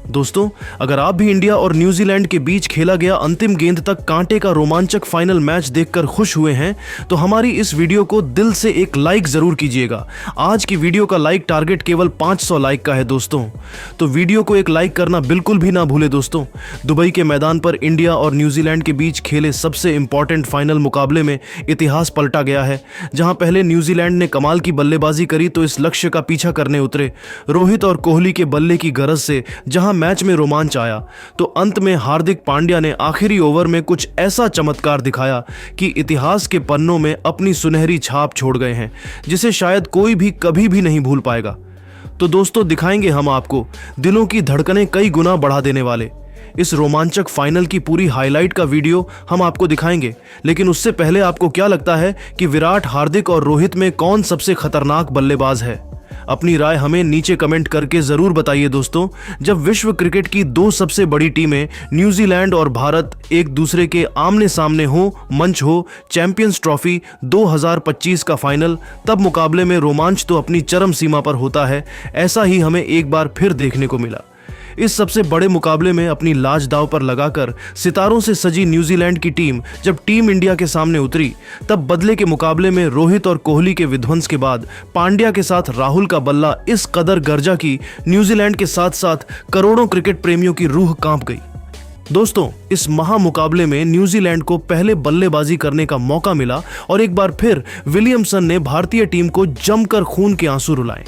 दोस्तों, अगर आप भी इंडिया और न्यूजीलैंड के बीच खेला गया अंतिम गेंद तक कांटे का रोमांचक फाइनल मैच देखकर खुश हुए हैं तो हमारी इस वीडियो को दिल से एक लाइक जरूर कीजिएगा। आज की वीडियो का लाइक टारगेट केवल 500 लाइक का है दोस्तों, तो वीडियो को एक लाइक करना बिल्कुल भी ना भूले दोस्तों। दुबई के मैदान पर इंडिया और न्यूजीलैंड के बीच खेले सबसे इंपॉर्टेंट फाइनल मुकाबले में इतिहास पलटा गया है। जहां पहले न्यूजीलैंड ने कमाल की बल्लेबाजी करी तो इस लक्ष्य का पीछा करने उतरे रोहित और कोहली के बल्ले की गरज से जहां मैच में रोमांच आया, तो अंत में हार्दिक पांड्या ने आखिरी ओवर में कुछ ऐसा चमत्कार दिखाया कि इतिहास के पन्नों में अपनी सुनहरी छाप छोड़ गए हैं, जिसे शायद कोई भी कभी भी नहीं भूल पाएगा। तो दोस्तों, दिखाएंगे हम आपको दिलों की धड़कनें कई गुना बढ़ा देने वाले इस रोमांचक फाइनल की पूरी हाईलाइट का वीडियो हम आपको दिखाएंगे। लेकिन उससे पहले आपको क्या लगता है कि विराट, हार्दिक और रोहित में कौन सबसे खतरनाक बल्लेबाज है? अपनी राय हमें नीचे कमेंट करके जरूर बताइए दोस्तों। जब विश्व क्रिकेट की दो सबसे बड़ी टीमें न्यूजीलैंड और भारत एक दूसरे के आमने सामने हो, मंच हो चैंपियंस ट्रॉफी 2025 का फाइनल, तब मुकाबले में रोमांच तो अपनी चरम सीमा पर होता है। ऐसा ही हमें एक बार फिर देखने को मिला। इस सबसे बड़े मुकाबले में अपनी लाज दांव पर लगाकर सितारों से सजी न्यूजीलैंड की टीम जब टीम इंडिया के सामने उतरी, तब बदले के मुकाबले में रोहित और कोहली के विध्वंस के बाद पांड्या के साथ राहुल का बल्ला इस कदर गर्जा की न्यूजीलैंड के साथ साथ करोड़ों क्रिकेट प्रेमियों की रूह कांप गई। दोस्तों, इस महामुकाबले में न्यूजीलैंड को पहले बल्लेबाजी करने का मौका मिला और एक बार फिर विलियमसन ने भारतीय टीम को जमकर खून के आंसू रुलाए।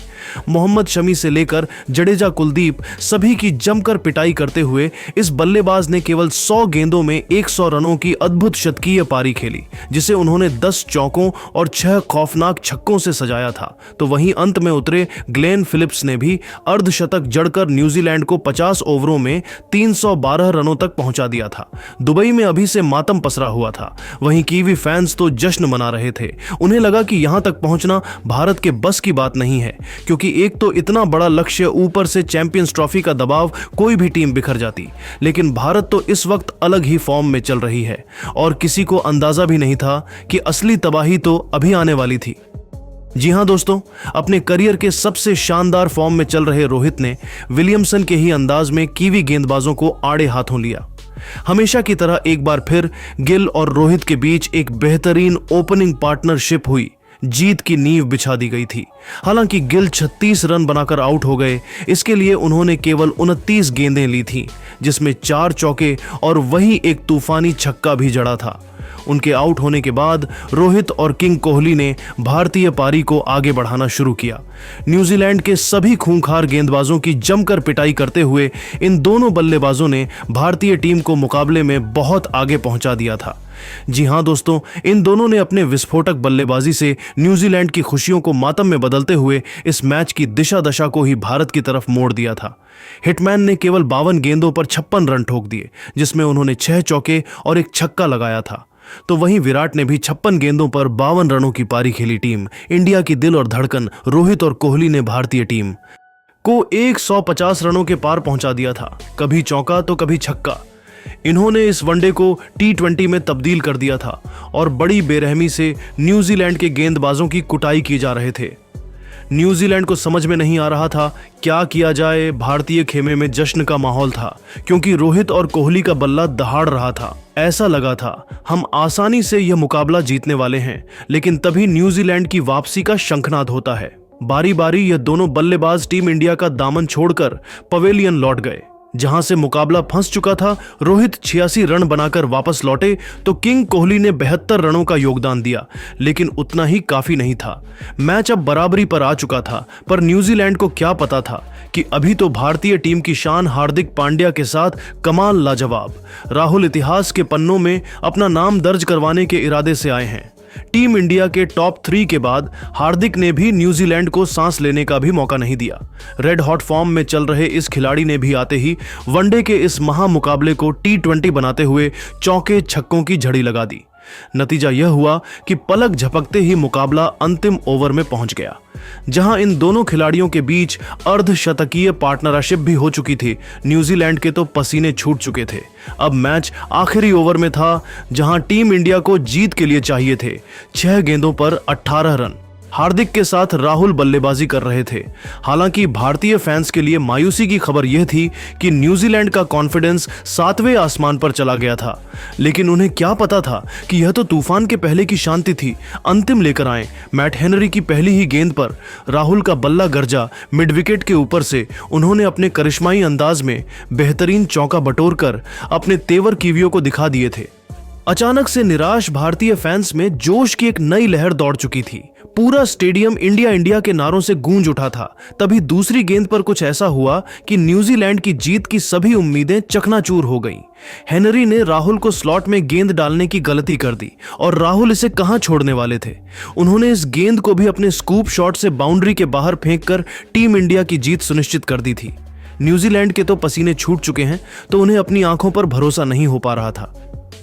मोहम्मद शमी से लेकर जडेजा, कुलदीप सभी की जमकर पिटाई करते हुए इस बल्लेबाज ने केवल 100 गेंदों में 100 रनों की अद्भुत शतकीय पारी खेली, जिसे उन्होंने 10 चौकों और 6 खौफनाक छक्कों से सजाया था। तो वहीं अंत में उतरे ग्लेन फिलिप्स ने भी अर्धशतक जड़कर न्यूजीलैंड को 50 ओवरों में 312 रनों तक पहुंचा दिया था। दुबई में अभी से मातम पसरा हुआ था। वहीं कीवी फैंस तो जश्न मना रहे थे। उन्हें लगा कि यहां तक पहुंचना भारत के बस की बात नहीं है, क्योंकि एक तो इतना बड़ा लक्ष्य, ऊपर से चैंपियंस ट्रॉफी का दबाव, कोई भी टीम बिखर जाती। लेकिन भारत तो इस वक्त अलग ही फॉर्म में चल रही है और किसी को अंदाजा भी नहीं था कि असली तबाही तो अभी आने वाली थी। जी हां दोस्तों, अपने करियर के सबसे शानदार फॉर्म में चल रहे रोहित ने विलियमसन के ही अंदाज में कीवी गेंदबाजों को आड़े हाथों लिया। हमेशा की तरह एक बार फिर गिल और रोहित के बीच एक बेहतरीन ओपनिंग पार्टनरशिप हुई। जीत की नींव बिछा दी गई थी। हालांकि गिल 36 रन बनाकर आउट हो गए। इसके लिए उन्होंने केवल 29 गेंदें ली थी, जिसमें 4 चौके और वही एक तूफानी छक्का भी जड़ा था। उनके आउट होने के बाद रोहित और किंग कोहली ने भारतीय पारी को आगे बढ़ाना शुरू किया। न्यूजीलैंड के सभी खूंखार गेंदबाजों की जमकर पिटाई करते हुए इन दोनों बल्लेबाजों ने भारतीय टीम को मुकाबले में बहुत आगे पहुंचा दिया था। जी हां दोस्तों, इन दोनों ने अपने विस्फोटक बल्लेबाजी से न्यूजीलैंड की खुशियों को मातम में बदलते हुए इस मैच की दिशा दशा को ही भारत की तरफ मोड़ दिया था। हिटमैन ने केवल 52 गेंदों पर 56 रन ठोक दिए, जिसमें उन्होंने 6 चौके और एक छक्का लगाया था। तो वहीं विराट ने भी 56 गेंदों पर 52 रनों की पारी खेली। टीम इंडिया की दिल और धड़कन रोहित और कोहली ने भारतीय टीम को 150 रनों के पार पहुंचा दिया था। कभी चौका तो कभी छक्का। इन्होंने इस वनडे को T20 में तब्दील कर दिया था और बड़ी बेरहमी से न्यूजीलैंड के गेंदबाजों की कुटाई की जा रहे थे। न्यूजीलैंड को समझ में नहीं आ रहा था क्या किया जाए। भारतीय खेमे में जश्न का माहौल था, क्योंकि रोहित और कोहली का बल्ला दहाड़ रहा था। ऐसा लगा था हम आसानी से यह मुकाबला जीतने वाले हैं। लेकिन तभी न्यूजीलैंड की वापसी का शंखनाद होता है। बारी बारी यह दोनों बल्लेबाज टीम इंडिया का दामन छोड़कर पवेलियन लौट गए, जहां से मुकाबला फंस चुका था। रोहित 86 रन बनाकर वापस लौटे तो किंग कोहली ने 72 रनों का योगदान दिया, लेकिन उतना ही काफी नहीं था। मैच अब बराबरी पर आ चुका था, पर न्यूजीलैंड को क्या पता था कि अभी तो भारतीय टीम की शान हार्दिक पांड्या के साथ कमाल लाजवाब। राहुल इतिहास के पन्नों में अपना नाम दर्ज करवाने के इरादे से आए हैं। टीम इंडिया के टॉप 3 के बाद हार्दिक ने भी न्यूजीलैंड को सांस लेने का भी मौका नहीं दिया। रेड हॉट फॉर्म में चल रहे इस खिलाड़ी ने भी आते ही वनडे के इस महामुकाबले को T20 बनाते हुए चौके छक्कों की झड़ी लगा दी। नतीजा यह हुआ कि पलक झपकते ही मुकाबला अंतिम ओवर में पहुंच गया, जहां इन दोनों खिलाड़ियों के बीच अर्धशतकीय पार्टनरशिप भी हो चुकी थी। न्यूजीलैंड के तो पसीने छूट चुके थे। अब मैच आखिरी ओवर में था, जहां टीम इंडिया को जीत के लिए चाहिए थे 6 गेंदों पर 18 रन। हार्दिक के साथ राहुल बल्लेबाजी कर रहे थे। हालांकि भारतीय फैंस के लिए मायूसी की खबर यह थी कि न्यूजीलैंड का कॉन्फिडेंस 7वें आसमान पर चला गया था। लेकिन उन्हें क्या पता था कि यह तो तूफान के पहले की शांति थी। अंतिम लेकर आए मैट हेनरी की पहली ही गेंद पर राहुल का बल्ला गरजा मिड विकेट के ऊपर से उन्होंने अपने करिश्माई अंदाज में बेहतरीन चौका बटोरकर अपने तेवर कीवियों को दिखा दिए थे। अचानक से निराश भारतीय फैंस में जोश की एक नई लहर दौड़ चुकी थी। पूरा स्टेडियम इंडिया इंडिया के नारों से गूंज उठा था। तभी दूसरी गेंद पर कुछ ऐसा हुआ कि न्यूजीलैंड की जीत की सभी उम्मीदें चकनाचूर हो गईं। हेनरी ने राहुल को स्लॉट में गेंद डालने की गलती कर दी और राहुल इसे कहां छोड़ने वाले थे। उन्होंने इस गेंद को भी अपने स्कूप शॉट से बाउंड्री के बाहर फेंककर टीम इंडिया की जीत सुनिश्चित कर दी थी। न्यूजीलैंड के तो पसीने छूट चुके हैं, तो उन्हें अपनी आंखों पर भरोसा नहीं हो पा रहा था।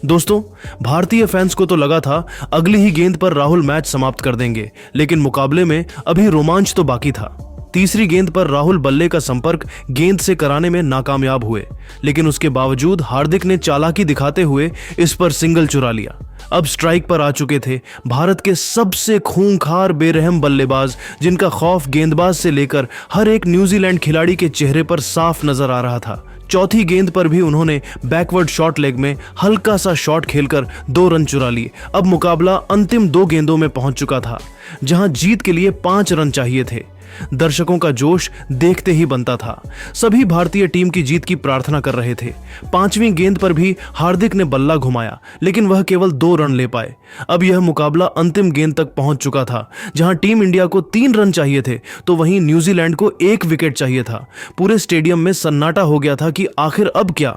दोस्तों, भारतीय फैंस को तो लगा था अगली ही गेंद पर राहुल मैच समाप्त कर देंगे, लेकिन मुकाबले में अभी रोमांच तो बाकी था। तीसरी गेंद पर राहुल बल्ले का संपर्क गेंद से कराने में नाकामयाब हुए, लेकिन उसके बावजूद हार्दिक ने चालाकी दिखाते हुए इस पर सिंगल चुरा लिया। अब स्ट्राइक पर आ चुके थे भारत के सबसे खूंखार बेरहम बल्लेबाज, जिनका खौफ गेंदबाज से लेकर हर एक न्यूजीलैंड खिलाड़ी के चेहरे पर साफ नजर आ रहा था। चौथी गेंद पर भी उन्होंने बैकवर्ड शॉर्ट लेग में हल्का सा शॉट खेलकर 2 रन चुरा लिए। अब मुकाबला अंतिम 2 गेंदों में पहुंच चुका था, जहां जीत के लिए 5 रन चाहिए थे। दर्शकों का जोश देखते ही बनता था। सभी भारतीय टीम की जीत की प्रार्थना कर रहे थे। 5वीं गेंद पर भी हार्दिक ने बल्ला घुमाया, लेकिन वह केवल 2 रन ले पाए। अब यह मुकाबला अंतिम गेंद तक पहुंच चुका था, जहां टीम इंडिया को 3 रन चाहिए थे तो वहीं न्यूजीलैंड को 1 विकेट चाहिए था। पूरे स्टेडियम में सन्नाटा हो गया था कि आखिर अब क्या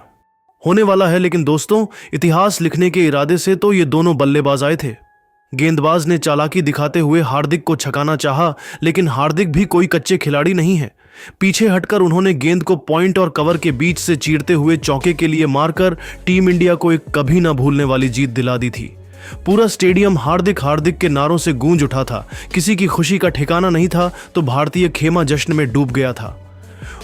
होने वाला है। लेकिन दोस्तों, इतिहास लिखने के इरादे से तो ये दोनों बल्लेबाज आए थे। गेंदबाज ने चालाकी दिखाते हुए हार्दिक को छकाना चाहा, लेकिन हार्दिक भी कोई कच्चे खिलाड़ी नहीं है। पीछे हटकर उन्होंने गेंद को पॉइंट और कवर के बीच से चीरते हुए चौके के लिए मारकर टीम इंडिया को एक कभी ना भूलने वाली जीत दिला दी थी। पूरा स्टेडियम हार्दिक हार्दिक के नारों से गूंज उठा था। किसी की खुशी का ठिकाना नहीं था, तो भारतीय खेमा जश्न में डूब गया था।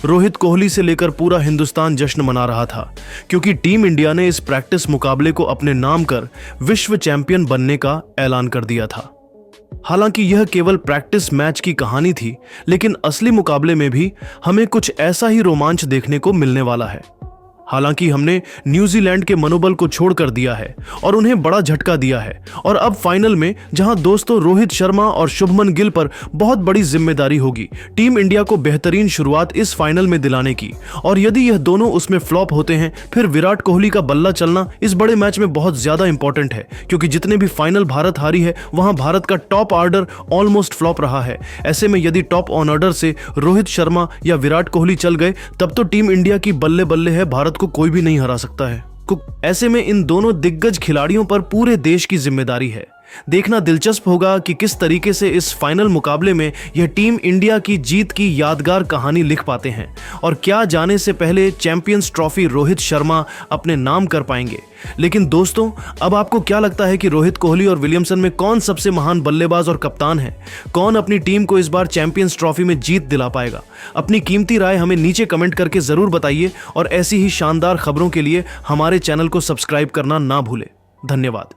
रोहित कोहली से लेकर पूरा हिंदुस्तान जश्न मना रहा था, क्योंकि टीम इंडिया ने इस प्रैक्टिस मुकाबले को अपने नाम कर विश्व चैंपियन बनने का ऐलान कर दिया था। हालांकि यह केवल प्रैक्टिस मैच की कहानी थी, लेकिन असली मुकाबले में भी हमें कुछ ऐसा ही रोमांच देखने को मिलने वाला है। हालांकि हमने न्यूजीलैंड के मनोबल को छोड़कर दिया है और उन्हें बड़ा झटका दिया है। और अब फाइनल में जहां दोस्तों रोहित शर्मा और शुभमन गिल पर बहुत बड़ी जिम्मेदारी होगी टीम इंडिया को बेहतरीन शुरुआत इस फाइनल में दिलाने की। और यदि यह दोनों उसमें फ्लॉप होते हैं, फिर विराट कोहली का बल्ला चलना इस बड़े मैच में बहुत ज्यादा इंपॉर्टेंट है, क्योंकि जितने भी फाइनल भारत हारी है वहां भारत का टॉप ऑर्डर ऑलमोस्ट फ्लॉप रहा है। ऐसे में यदि टॉप ऑन ऑर्डर से रोहित शर्मा या विराट कोहली चल गए, तब तो टीम इंडिया की बल्ले बल्ले है, भारत को कोई भी नहीं हरा सकता है। ऐसे में इन दोनों दिग्गज खिलाड़ियों पर पूरे देश की जिम्मेदारी है। देखना दिलचस्प होगा कि किस तरीके से इस फाइनल मुकाबले में यह टीम इंडिया की जीत की यादगार कहानी लिख पाते हैं, और क्या जाने से पहले चैंपियंस ट्रॉफी रोहित शर्मा अपने नाम कर पाएंगे। लेकिन दोस्तों, अब आपको क्या लगता है कि रोहित कोहली और विलियमसन में कौन सबसे महान बल्लेबाज और कप्तान है? कौन अपनी टीम को इस बार चैंपियंस ट्रॉफी में जीत दिला पाएगा? अपनी कीमती राय हमें नीचे कमेंट करके जरूर बताइए, और ऐसी ही शानदार खबरों के लिए हमारे चैनल को सब्सक्राइब करना ना भूलें। धन्यवाद।